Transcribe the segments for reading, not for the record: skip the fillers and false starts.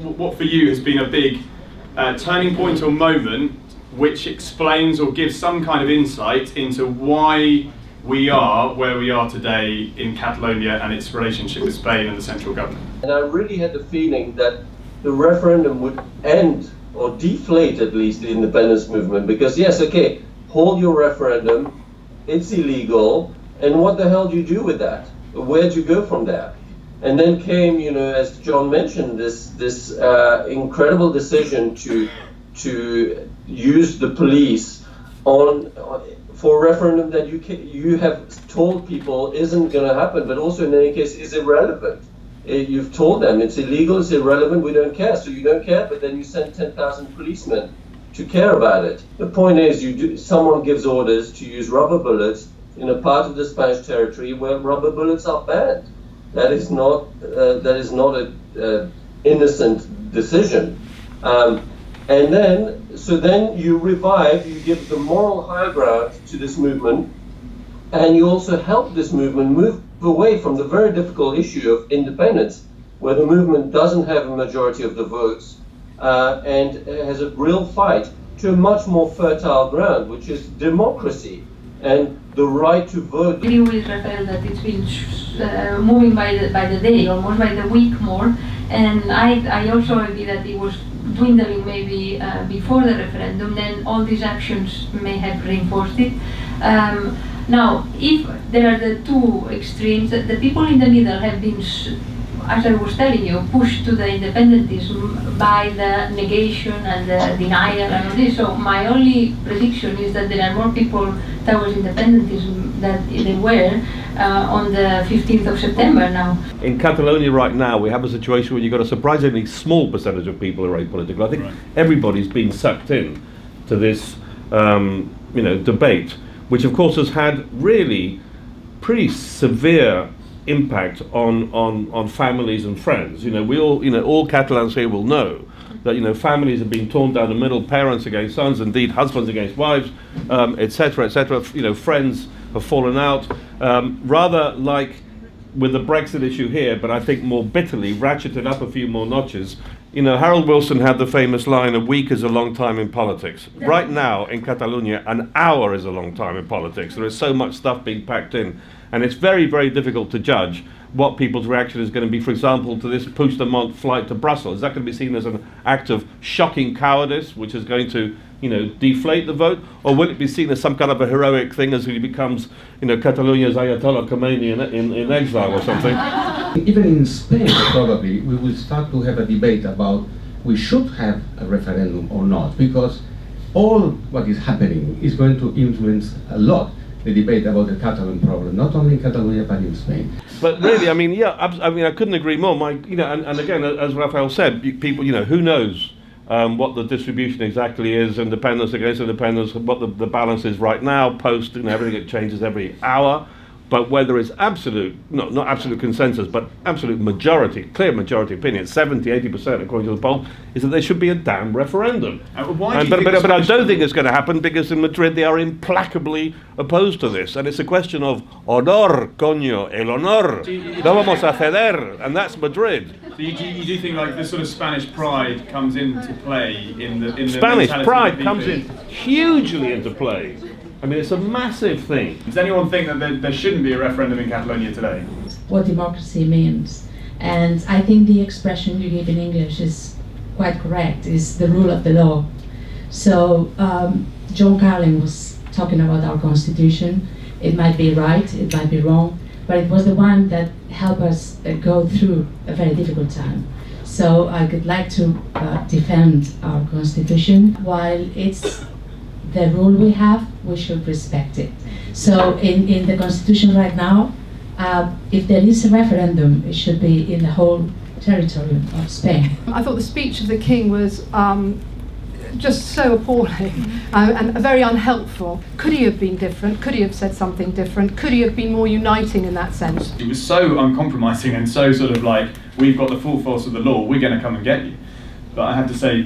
What for you has been a big turning point or moment which explains or gives some kind of insight into why we are where we are today in Catalonia and its relationship with Spain and the central government? And I really had the feeling that the referendum would end or deflate at least the independence movement, because yes, okay, hold your referendum, it's illegal, and what the hell do you do with that? Where'd you go from there? And then came, as John mentioned, this incredible decision to use the police for a referendum that you have told people isn't going to happen, but also in any case is irrelevant. You've told them it's illegal, it's irrelevant, we don't care. So you don't care, but then you send 10,000 policemen to care about it. The point is, someone gives orders to use rubber bullets in a part of the Spanish territory where rubber bullets are banned. That is not an innocent decision. And then you revive, you give the moral high ground to this movement, and you also help this movement move away from the very difficult issue of independence, where the movement doesn't have a majority of the votes and has a real fight, to a much more fertile ground, which is democracy and the right to vote. I agree with Raphael that it's been moving by the day, almost by the week more, and I also agree that it was dwindling maybe before the referendum. Then all these actions may have reinforced it. Now, if there are the two extremes, the people in the middle have been, as I was telling you, pushed to the independentism by the negation and the denial and all this. So my only prediction is that there are more people towards independentism than there were on the 15th of September now. In Catalonia right now, we have a situation where you've got a surprisingly small percentage of people who are apolitical. I think everybody's been sucked in to this debate, which of course has had really pretty severe impact on families and friends. We all Catalans here will know that families have been torn down the middle, parents against sons, indeed husbands against wives, etc., etc. Friends have fallen out, rather like with the Brexit issue here, but I think more bitterly ratcheted up a few more notches. Harold Wilson had the famous line, "A week is a long time in politics." Right now in Catalonia, an hour is a long time in politics. There is so much stuff being packed in, and it's very, very difficult to judge what people's reaction is going to be, for example, to this Puigdemont flight to Brussels. Is that going to be seen as an act of shocking cowardice, which is going to, deflate the vote? Or will it be seen as some kind of a heroic thing as he becomes, Catalonia's Ayatollah Khomeini in exile or something? Even in Spain, probably, we will start to have a debate about we should have a referendum or not, because all what is happening is going to influence a lot the debate about the Catalan problem, not only in Catalonia but in Spain. But really, I couldn't agree more. And again, as Raphael said, people, who knows what the distribution exactly is, independence against independence, what the balance is right now, post, everything that changes every hour. But where there is not absolute consensus, but absolute majority, clear majority opinion, 70-80% according to the poll, is that there should be a damn referendum. But I don't think it's going to happen, because in Madrid they are implacably opposed to this. And it's a question of honor, coño, el honor. No vamos a ceder, and that's Madrid. So you do think like this sort of Spanish pride comes into play in the Spanish pride comes in hugely into play. It's a massive thing. Does anyone think that there shouldn't be a referendum in Catalonia today? What democracy means. And I think the expression you gave in English is quite correct, is the rule of the law. So John Carlin was talking about our constitution. It might be right, it might be wrong, but it was the one that helped us go through a very difficult time. So I would like to defend our constitution. While it's the rule we have, we should respect it. So in the constitution right now, if there is a referendum, it should be in the whole territory of Spain. I thought the speech of the King was just so appalling and very unhelpful. Could he have been different? Could he have said something different? Could he have been more uniting in that sense? It was so uncompromising and so sort of like, we've got the full force of the law, we're going to come and get you. But I have to say,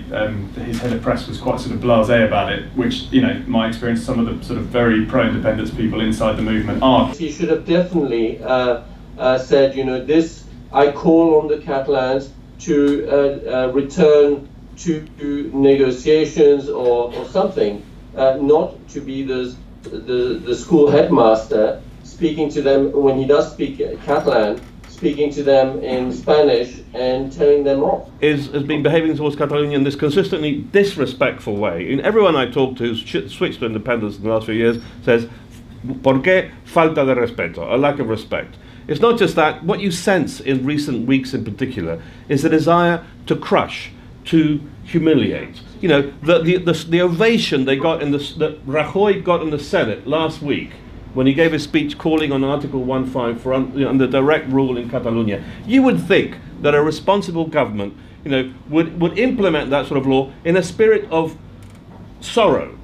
his head of press was quite sort of blasé about it, which, my experience, some of the sort of very pro-independence people inside the movement are. He should have definitely said, this, I call on the Catalans to return to negotiations or something, not to be the school headmaster speaking to them when he does speak Catalan, speaking to them in Spanish and telling them off. Has been behaving towards Catalonia in this consistently disrespectful way. And everyone I talk to who's switched to independence in the last few years says, ¿por qué falta de respeto? A lack of respect. It's not just that. What you sense in recent weeks in particular is a desire to crush, to humiliate. You know, the ovation they got that Rajoy got in the Senate last week when he gave a speech calling on Article 1.5 for under direct rule in Catalonia. You would think that a responsible government, you know, would implement that sort of law in a spirit of sorrow,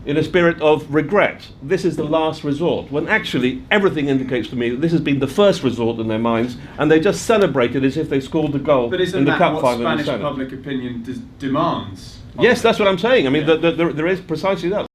in a spirit of regret. This is the last resort, when actually everything indicates to me that this has been the first resort in their minds, and they just celebrate it as if they scored the goal in the cup final in the Senate. But isn't that what Spanish public opinion demands? Yes, that's what I'm saying. I mean, there is precisely that.